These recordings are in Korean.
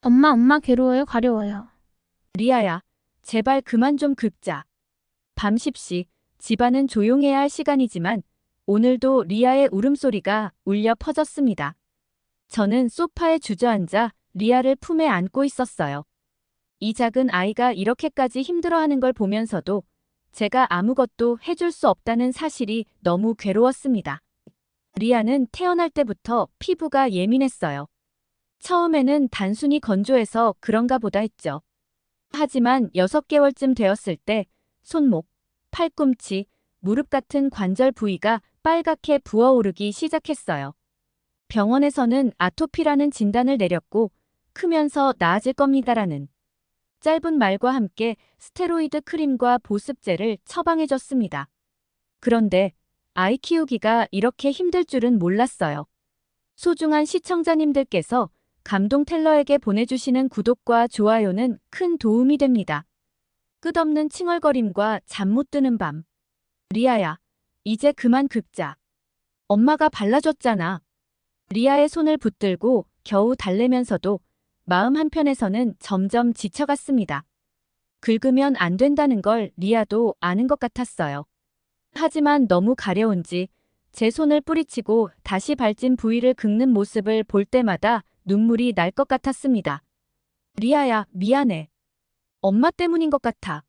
엄마 괴로워요, 가려워요. 리아야, 제발 그만 좀 긁자. 밤 10시, 집안은 조용해야 할 시간이지만 오늘도 리아의 울음소리가 울려 퍼졌습니다. 저는 소파에 주저앉아 리아를 품에 안고 있었어요. 이 작은 아이가 이렇게까지 힘들어하는 걸 보면서도 제가 아무것도 해줄 수 없다는 사실이 너무 괴로웠습니다. 리아는 태어날 때부터 피부가 예민했어요. 처음에는 단순히 건조해서 그런가 보다 했죠. 하지만 6개월쯤 되었을 때 손목, 팔꿈치, 무릎 같은 관절 부위가 빨갛게 부어오르기 시작했어요. 병원에서는 아토피라는 진단을 내렸고 크면서 나아질 겁니다라는 짧은 말과 함께 스테로이드 크림과 보습제를 처방해줬습니다. 그런데 아이 키우기가 이렇게 힘들 줄은 몰랐어요. 소중한 시청자님들께서 감동 텔러에게 보내주시는 구독과 좋아요는 큰 도움이 됩니다. 끝없는 칭얼거림과 잠 못 드는 밤. 리아야, 이제 그만 긁자. 엄마가 발라줬잖아. 리아의 손을 붙들고 겨우 달래면서도 마음 한편에서는 점점 지쳐갔습니다. 긁으면 안 된다는 걸 리아도 아는 것 같았어요. 하지만 너무 가려운지 제 손을 뿌리치고 다시 발진 부위를 긁는 모습을 볼 때마다 눈물이 날 것 같았습니다. 리아야, 미안해. 엄마 때문인 것 같아.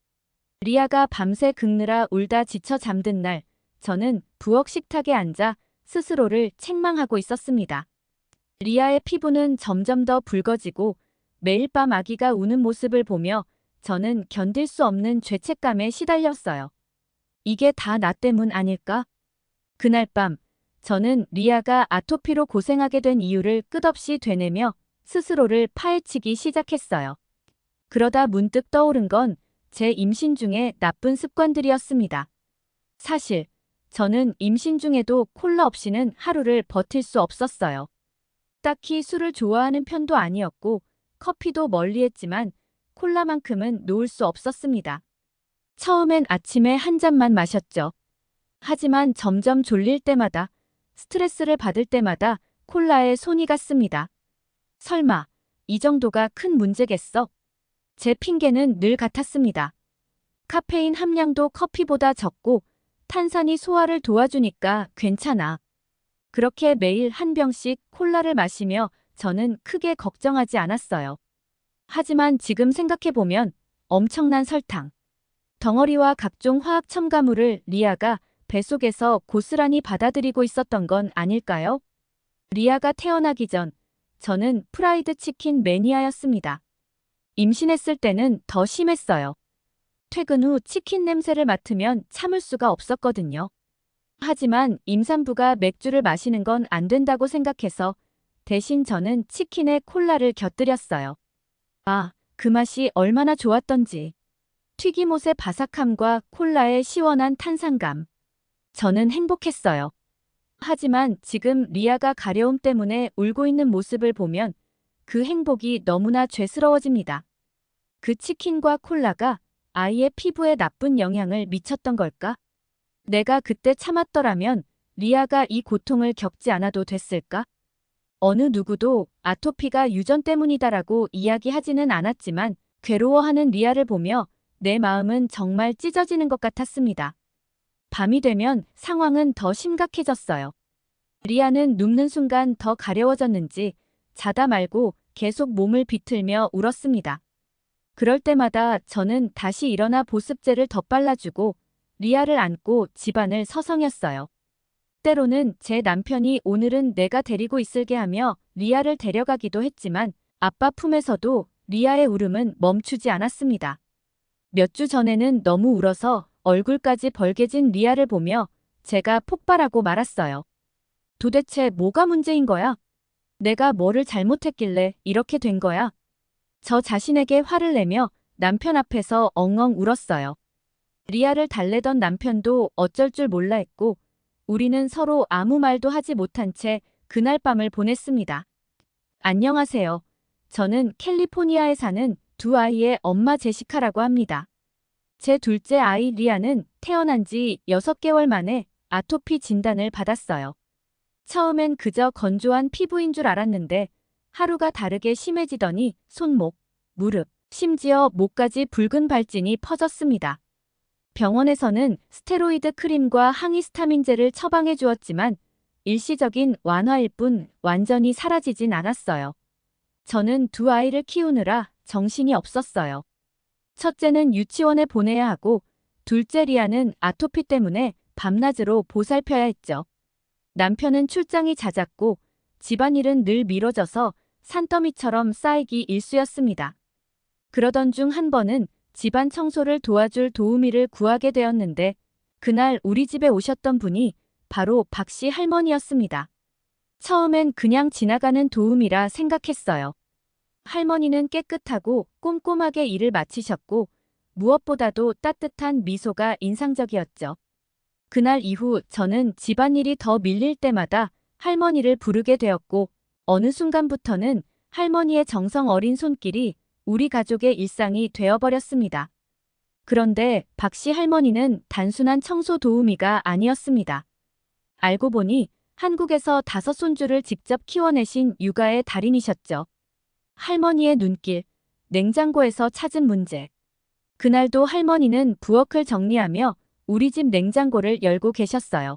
리아가 밤새 긁느라 울다 지쳐 잠든 날, 저는 부엌 식탁에 앉아 스스로를 책망하고 있었습니다. 리아의 피부는 점점 더 붉어지고 매일 밤 아기가 우는 모습을 보며 저는 견딜 수 없는 죄책감에 시달렸어요. 이게 다 나 때문 아닐까? 그날 밤, 저는 리아가 아토피로 고생하게 된 이유를 끝없이 되뇌며 스스로를 파헤치기 시작했어요. 그러다 문득 떠오른 건 제 임신 중에 나쁜 습관들이었습니다. 사실, 저는 임신 중에도 콜라 없이는 하루를 버틸 수 없었어요. 딱히 술을 좋아하는 편도 아니었고, 커피도 멀리했지만 콜라만큼은 놓을 수 없었습니다. 처음엔 아침에 한 잔만 마셨죠. 하지만 점점 졸릴 때마다, 스트레스를 받을 때마다 콜라에 손이 갔습니다. 설마, 이 정도가 큰 문제겠어? 제 핑계는 늘 같았습니다. 카페인 함량도 커피보다 적고 탄산이 소화를 도와주니까 괜찮아. 그렇게 매일 한 병씩 콜라를 마시며 저는 크게 걱정하지 않았어요. 하지만 지금 생각해보면 엄청난 설탕, 덩어리와 각종 화학 첨가물을 리아가 뱃속에서 고스란히 받아들이고 있었던 건 아닐까요? 리아가 태어나기 전 저는 프라이드 치킨 매니아였습니다. 임신했을 때는 더 심했어요. 퇴근 후 치킨 냄새를 맡으면 참을 수가 없었거든요. 하지만 임산부가 맥주를 마시는 건 안 된다고 생각해서 대신 저는 치킨에 콜라를 곁들였어요. 아, 그 맛이 얼마나 좋았던지. 튀김옷의 바삭함과 콜라의 시원한 탄산감. 저는 행복했어요. 하지만 지금 리아가 가려움 때문에 울고 있는 모습을 보면 그 행복이 너무나 죄스러워집니다. 그 치킨과 콜라가 아이의 피부에 나쁜 영향을 미쳤던 걸까? 내가 그때 참았더라면 리아가 이 고통을 겪지 않아도 됐을까? 어느 누구도 아토피가 유전 때문이다라고 이야기하지는 않았지만 괴로워하는 리아를 보며 내 마음은 정말 찢어지는 것 같았습니다. 밤이 되면 상황은 더 심각해졌어요. 리아는 눕는 순간 더 가려워졌는지 자다 말고 계속 몸을 비틀며 울었습니다. 그럴 때마다 저는 다시 일어나 보습제를 더 빨라주고 리아를 안고 집안을 서성였어요. 때로는 제 남편이 오늘은 내가 데리고 있을게 하며 리아를 데려가기도 했지만 아빠 품에서도 리아의 울음은 멈추지 않았습니다. 몇 주 전에는 너무 울어서 얼굴까지 벌개진 리아를 보며 제가 폭발하고 말았어요. 도대체 뭐가 문제인 거야? 내가 뭐를 잘못했길래 이렇게 된 거야? 저 자신에게 화를 내며 남편 앞에서 엉엉 울었어요. 리아를 달래던 남편도 어쩔 줄 몰라 했고 우리는 서로 아무 말도 하지 못한 채 그날 밤을 보냈습니다. 안녕하세요. 저는 캘리포니아에 사는 두 아이의 엄마 제시카라고 합니다. 제 둘째 아이 리아는 태어난 지 6개월 만에 아토피 진단을 받았어요. 처음엔 그저 건조한 피부인 줄 알았는데 하루가 다르게 심해지더니 손목, 무릎, 심지어 목까지 붉은 발진이 퍼졌습니다. 병원에서는 스테로이드 크림과 항히스타민제를 처방해 주었지만 일시적인 완화일 뿐 완전히 사라지진 않았어요. 저는 두 아이를 키우느라 정신이 없었어요. 첫째는 유치원에 보내야 하고 둘째 리아는 아토피 때문에 밤낮으로 보살펴야 했죠. 남편은 출장이 잦았고 집안일은 늘 미뤄져서 산더미처럼 쌓이기 일쑤였습니다. 그러던 중 한 번은 집안 청소를 도와줄 도우미를 구하게 되었는데 그날 우리 집에 오셨던 분이 바로 박씨 할머니였습니다. 처음엔 그냥 지나가는 도우미라 생각했어요. 할머니는 깨끗하고 꼼꼼하게 일을 마치셨고 무엇보다도 따뜻한 미소가 인상적이었죠. 그날 이후 저는 집안일이 더 밀릴 때마다 할머니를 부르게 되었고 어느 순간부터는 할머니의 정성 어린 손길이 우리 가족의 일상이 되어버렸습니다. 그런데 박씨 할머니는 단순한 청소 도우미가 아니었습니다. 알고 보니 한국에서 5손주를 직접 키워내신 육아의 달인이셨죠. 할머니의 눈길, 냉장고에서 찾은 문제. 그날도 할머니는 부엌을 정리하며 우리 집 냉장고를 열고 계셨어요.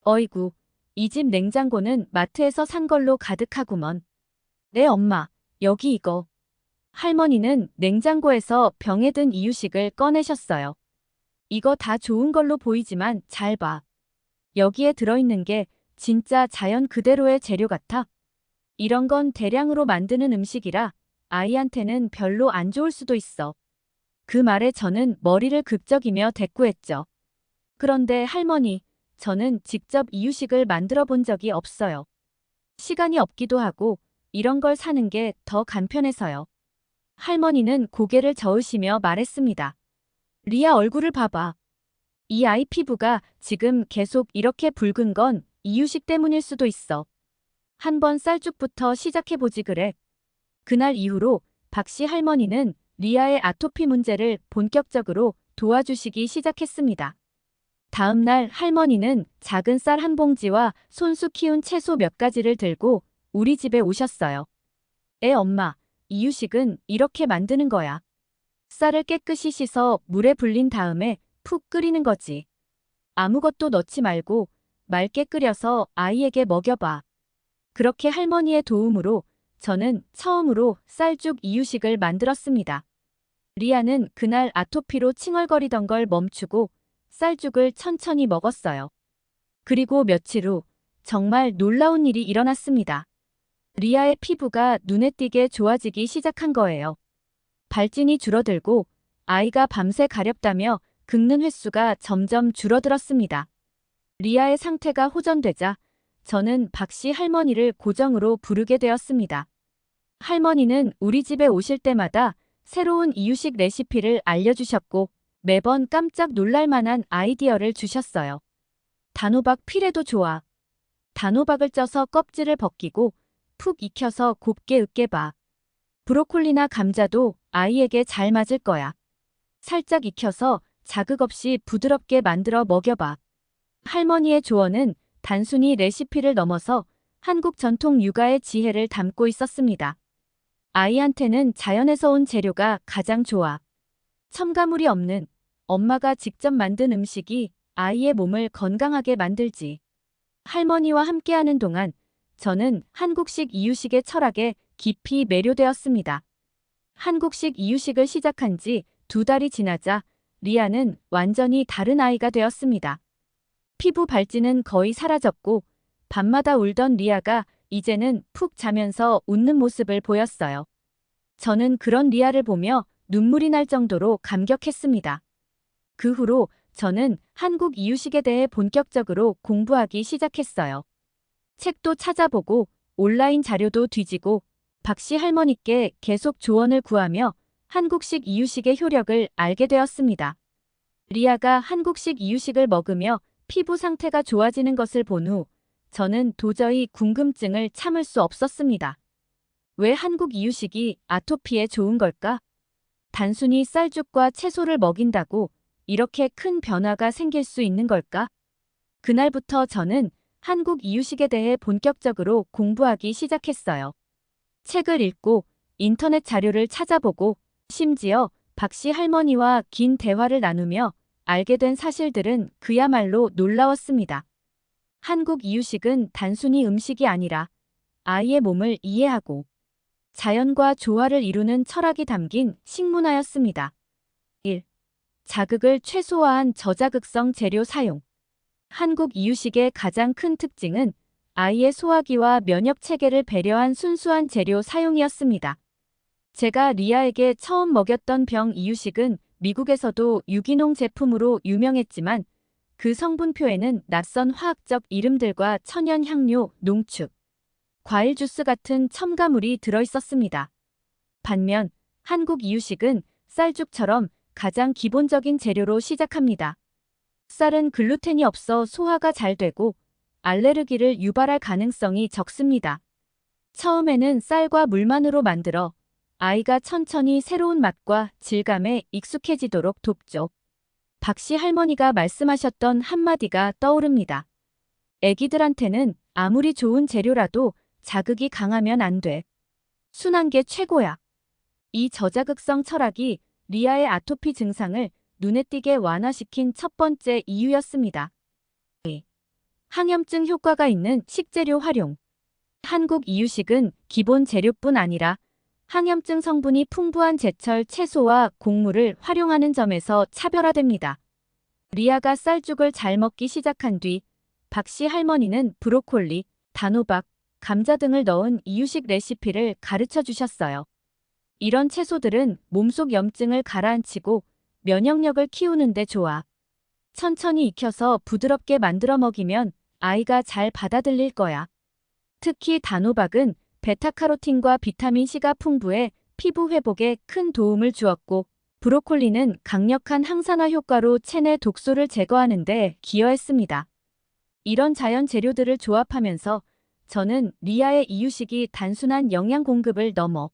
어이구, 이 집 냉장고는 마트에서 산 걸로 가득하구먼. 네 엄마, 여기 이거. 할머니는 냉장고에서 병에 든 이유식을 꺼내셨어요. 이거 다 좋은 걸로 보이지만 잘 봐. 여기에 들어있는 게 진짜 자연 그대로의 재료 같아. 이런 건 대량으로 만드는 음식이라 아이한테는 별로 안 좋을 수도 있어. 그 말에 저는 머리를 극적이며 대꾸했죠. 그런데 할머니, 저는 직접 이유식을 만들어 본 적이 없어요. 시간이 없기도 하고 이런 걸 사는 게 더 간편해서요. 할머니는 고개를 저으시며 말했습니다. 리아 얼굴을 봐봐. 이 아이 피부가 지금 계속 이렇게 붉은 건 이유식 때문일 수도 있어. 한번 쌀죽부터 시작해보지 그래. 그날 이후로 박씨 할머니는 리아의 아토피 문제를 본격적으로 도와주시기 시작했습니다. 다음 날 할머니는 작은 쌀 한 봉지와 손수 키운 채소 몇 가지를 들고 우리 집에 오셨어요. 엄마, 이유식은 이렇게 만드는 거야. 쌀을 깨끗이 씻어 물에 불린 다음에 푹 끓이는 거지. 아무것도 넣지 말고 맑게 끓여서 아이에게 먹여봐. 그렇게 할머니의 도움으로 저는 처음으로 쌀죽 이유식을 만들었습니다. 리아는 그날 아토피로 칭얼거리던 걸 멈추고 쌀죽을 천천히 먹었어요. 그리고 며칠 후 정말 놀라운 일이 일어났습니다. 리아의 피부가 눈에 띄게 좋아지기 시작한 거예요. 발진이 줄어들고 아이가 밤새 가렵다며 긁는 횟수가 점점 줄어들었습니다. 리아의 상태가 호전되자 저는 박씨 할머니를 고정으로 부르게 되었습니다. 할머니는 우리 집에 오실 때마다 새로운 이유식 레시피를 알려주셨고 매번 깜짝 놀랄 만한 아이디어를 주셨어요. 단호박 피레도 좋아. 단호박을 쪄서 껍질을 벗기고 푹 익혀서 곱게 으깨봐. 브로콜리나 감자도 아이에게 잘 맞을 거야. 살짝 익혀서 자극 없이 부드럽게 만들어 먹여봐. 할머니의 조언은 단순히 레시피를 넘어서 한국 전통 육아의 지혜를 담고 있었습니다. 아이한테는 자연에서 온 재료가 가장 좋아. 첨가물이 없는 엄마가 직접 만든 음식이 아이의 몸을 건강하게 만들지. 할머니와 함께하는 동안 저는 한국식 이유식의 철학에 깊이 매료되었습니다. 한국식 이유식을 시작한 지 2달이 지나자 리아는 완전히 다른 아이가 되었습니다. 피부 발진은 거의 사라졌고 밤마다 울던 리아가 이제는 푹 자면서 웃는 모습을 보였어요. 저는 그런 리아를 보며 눈물이 날 정도로 감격했습니다. 그 후로 저는 한국 이유식에 대해 본격적으로 공부하기 시작했어요. 책도 찾아보고 온라인 자료도 뒤지고 박씨 할머니께 계속 조언을 구하며 한국식 이유식의 효력을 알게 되었습니다. 리아가 한국식 이유식을 먹으며 피부 상태가 좋아지는 것을 본 후 저는 도저히 궁금증을 참을 수 없었습니다. 왜 한국 이유식이 아토피에 좋은 걸까? 단순히 쌀죽과 채소를 먹인다고 이렇게 큰 변화가 생길 수 있는 걸까? 그날부터 저는 한국 이유식에 대해 본격적으로 공부하기 시작했어요. 책을 읽고 인터넷 자료를 찾아보고 심지어 박씨 할머니와 긴 대화를 나누며 알게 된 사실들은 그야말로 놀라웠습니다. 한국 이유식은 단순히 음식이 아니라 아이의 몸을 이해하고 자연과 조화를 이루는 철학이 담긴 식문화였습니다. 1. 자극을 최소화한 저자극성 재료 사용. 한국 이유식의 가장 큰 특징은 아이의 소화기와 면역 체계를 배려한 순수한 재료 사용이었습니다. 제가 리아에게 처음 먹였던 병 이유식은 미국에서도 유기농 제품으로 유명했지만 그 성분표에는 낯선 화학적 이름들과 천연 향료, 농축, 과일 주스 같은 첨가물이 들어있었습니다. 반면 한국 이유식은 쌀죽처럼 가장 기본적인 재료로 시작합니다. 쌀은 글루텐이 없어 소화가 잘 되고 알레르기를 유발할 가능성이 적습니다. 처음에는 쌀과 물만으로 만들어 아이가 천천히 새로운 맛과 질감에 익숙해지도록 돕죠. 박씨 할머니가 말씀하셨던 한마디가 떠오릅니다. 애기들한테는 아무리 좋은 재료라도 자극이 강하면 안 돼. 순한 게 최고야. 이 저자극성 철학이 리아의 아토피 증상을 눈에 띄게 완화시킨 첫 번째 이유였습니다. 항염증 효과가 있는 식재료 활용. 한국 이유식은 기본 재료뿐 아니라 항염증 성분이 풍부한 제철 채소와 곡물을 활용하는 점에서 차별화됩니다. 리아가 쌀죽을 잘 먹기 시작한 뒤 박씨 할머니는 브로콜리, 단호박, 감자 등을 넣은 이유식 레시피를 가르쳐 주셨어요. 이런 채소들은 몸속 염증을 가라앉히고 면역력을 키우는 데 좋아. 천천히 익혀서 부드럽게 만들어 먹이면 아이가 잘 받아들일 거야. 특히 단호박은 베타카로틴과 비타민C가 풍부해 피부 회복에 큰 도움을 주었고, 브로콜리는 강력한 항산화 효과로 체내 독소를 제거하는 데 기여했습니다. 이런 자연 재료들을 조합하면서 저는 리아의 이유식이 단순한 영양 공급을 넘어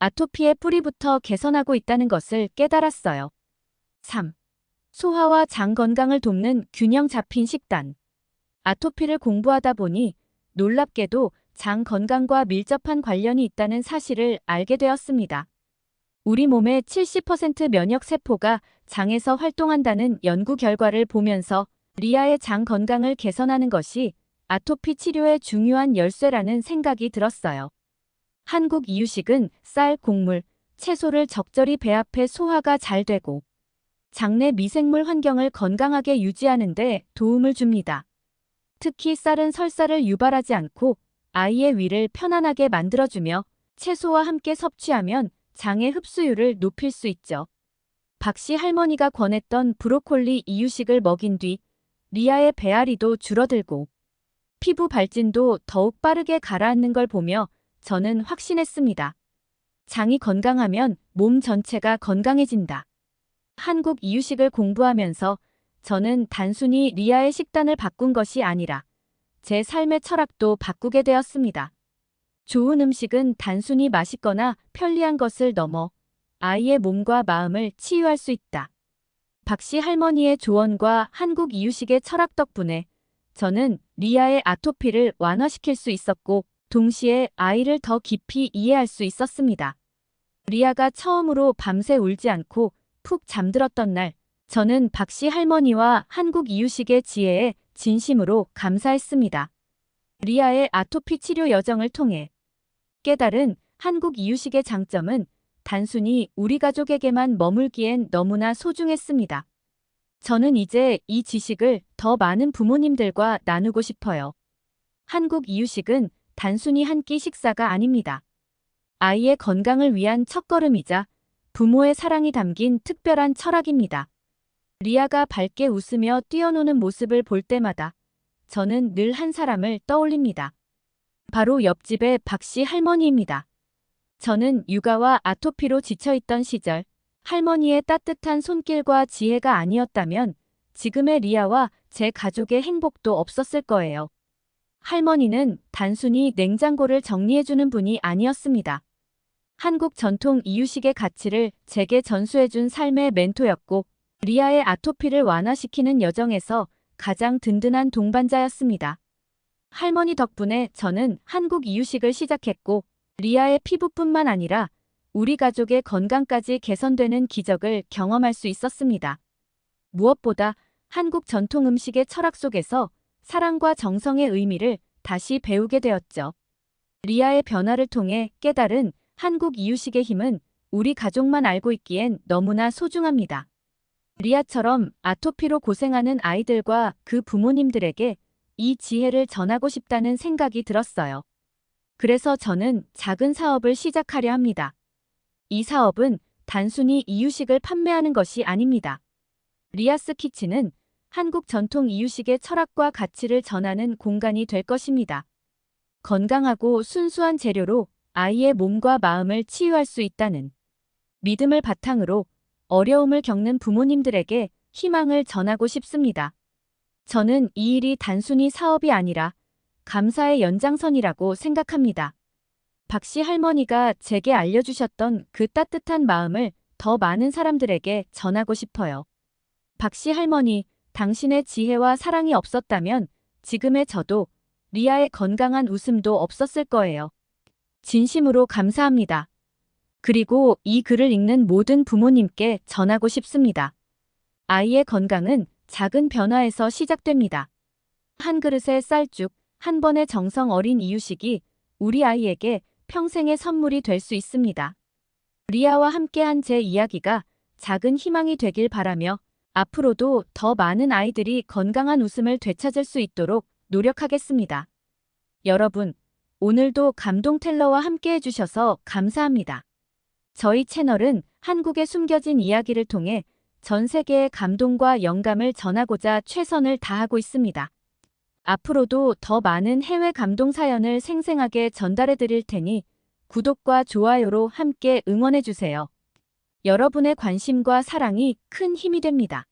아토피의 뿌리부터 개선하고 있다는 것을 깨달았어요. 3. 소화와 장 건강을 돕는 균형 잡힌 식단. 아토피를 공부하다 보니 놀랍게도 장 건강과 밀접한 관련이 있다는 사실을 알게 되었습니다. 우리 몸의 70% 면역 세포가 장에서 활동한다는 연구 결과를 보면서 리아의 장 건강을 개선하는 것이 아토피 치료의 중요한 열쇠라는 생각이 들었어요. 한국 이유식은 쌀, 곡물, 채소를 적절히 배합해 소화가 잘 되고 장내 미생물 환경을 건강하게 유지하는 데 도움을 줍니다. 특히 쌀은 설사를 유발하지 않고 아이의 위를 편안하게 만들어주며 채소와 함께 섭취하면 장의 흡수율을 높일 수 있죠. 박씨 할머니가 권했던 브로콜리 이유식을 먹인 뒤 리아의 배앓이도 줄어들고 피부 발진도 더욱 빠르게 가라앉는 걸 보며 저는 확신했습니다. 장이 건강하면 몸 전체가 건강해진다. 한국 이유식을 공부하면서 저는 단순히 리아의 식단을 바꾼 것이 아니라 제 삶의 철학도 바꾸게 되었습니다. 좋은 음식은 단순히 맛있거나 편리한 것을 넘어 아이의 몸과 마음을 치유할 수 있다. 박씨 할머니의 조언과 한국 이유식의 철학 덕분에 저는 리아의 아토피를 완화시킬 수 있었고 동시에 아이를 더 깊이 이해할 수 있었습니다. 리아가 처음으로 밤새 울지 않고 푹 잠들었던 날, 저는 박씨 할머니와 한국 이유식의 지혜에 진심으로 감사했습니다. 리아의 아토피 치료 여정을 통해 깨달은 한국 이유식의 장점은 단순히 우리 가족에게만 머물기엔 너무나 소중했습니다. 저는 이제 이 지식을 더 많은 부모님들과 나누고 싶어요. 한국 이유식은 단순히 한 끼 식사가 아닙니다. 아이의 건강을 위한 첫걸음이자 부모의 사랑이 담긴 특별한 철학입니다. 리아가 밝게 웃으며 뛰어노는 모습을 볼 때마다 저는 늘 한 사람을 떠올립니다. 바로 옆집의 박씨 할머니입니다. 저는 육아와 아토피로 지쳐있던 시절 할머니의 따뜻한 손길과 지혜가 아니었다면 지금의 리아와 제 가족의 행복도 없었을 거예요. 할머니는 단순히 냉장고를 정리해주는 분이 아니었습니다. 한국 전통 이유식의 가치를 제게 전수해준 삶의 멘토였고 리아의 아토피를 완화시키는 여정에서 가장 든든한 동반자였습니다. 할머니 덕분에 저는 한국 이유식을 시작했고 리아의 피부뿐만 아니라 우리 가족의 건강까지 개선되는 기적을 경험할 수 있었습니다. 무엇보다 한국 전통 음식의 철학 속에서 사랑과 정성의 의미를 다시 배우게 되었죠. 리아의 변화를 통해 깨달은 한국 이유식의 힘은 우리 가족만 알고 있기엔 너무나 소중합니다. 리아처럼 아토피로 고생하는 아이들과 그 부모님들에게 이 지혜를 전하고 싶다는 생각이 들었어요. 그래서 저는 작은 사업을 시작하려 합니다. 이 사업은 단순히 이유식을 판매하는 것이 아닙니다. 리아스 키친은 한국 전통 이유식의 철학과 가치를 전하는 공간이 될 것입니다. 건강하고 순수한 재료로 아이의 몸과 마음을 치유할 수 있다는 믿음을 바탕으로 어려움을 겪는 부모님들에게 희망을 전하고 싶습니다. 저는 이 일이 단순히 사업이 아니라 감사의 연장선이라고 생각합니다. 박씨 할머니가 제게 알려주셨던 그 따뜻한 마음을 더 많은 사람들에게 전하고 싶어요. 박씨 할머니, 당신의 지혜와 사랑이 없었다면 지금의 저도 리아의 건강한 웃음도 없었을 거예요. 진심으로 감사합니다. 그리고 이 글을 읽는 모든 부모님께 전하고 싶습니다. 아이의 건강은 작은 변화에서 시작됩니다. 한 그릇의 쌀죽, 한 번의 정성 어린 이유식이 우리 아이에게 평생의 선물이 될 수 있습니다. 리아와 함께한 제 이야기가 작은 희망이 되길 바라며 앞으로도 더 많은 아이들이 건강한 웃음을 되찾을 수 있도록 노력하겠습니다. 여러분, 오늘도 감동 텔러와 함께 해주셔서 감사합니다. 저희 채널은 한국의 숨겨진 이야기를 통해 전 세계의 감동과 영감을 전하고자 최선을 다하고 있습니다. 앞으로도 더 많은 해외 감동 사연을 생생하게 전달해 드릴 테니 구독과 좋아요로 함께 응원해 주세요. 여러분의 관심과 사랑이 큰 힘이 됩니다.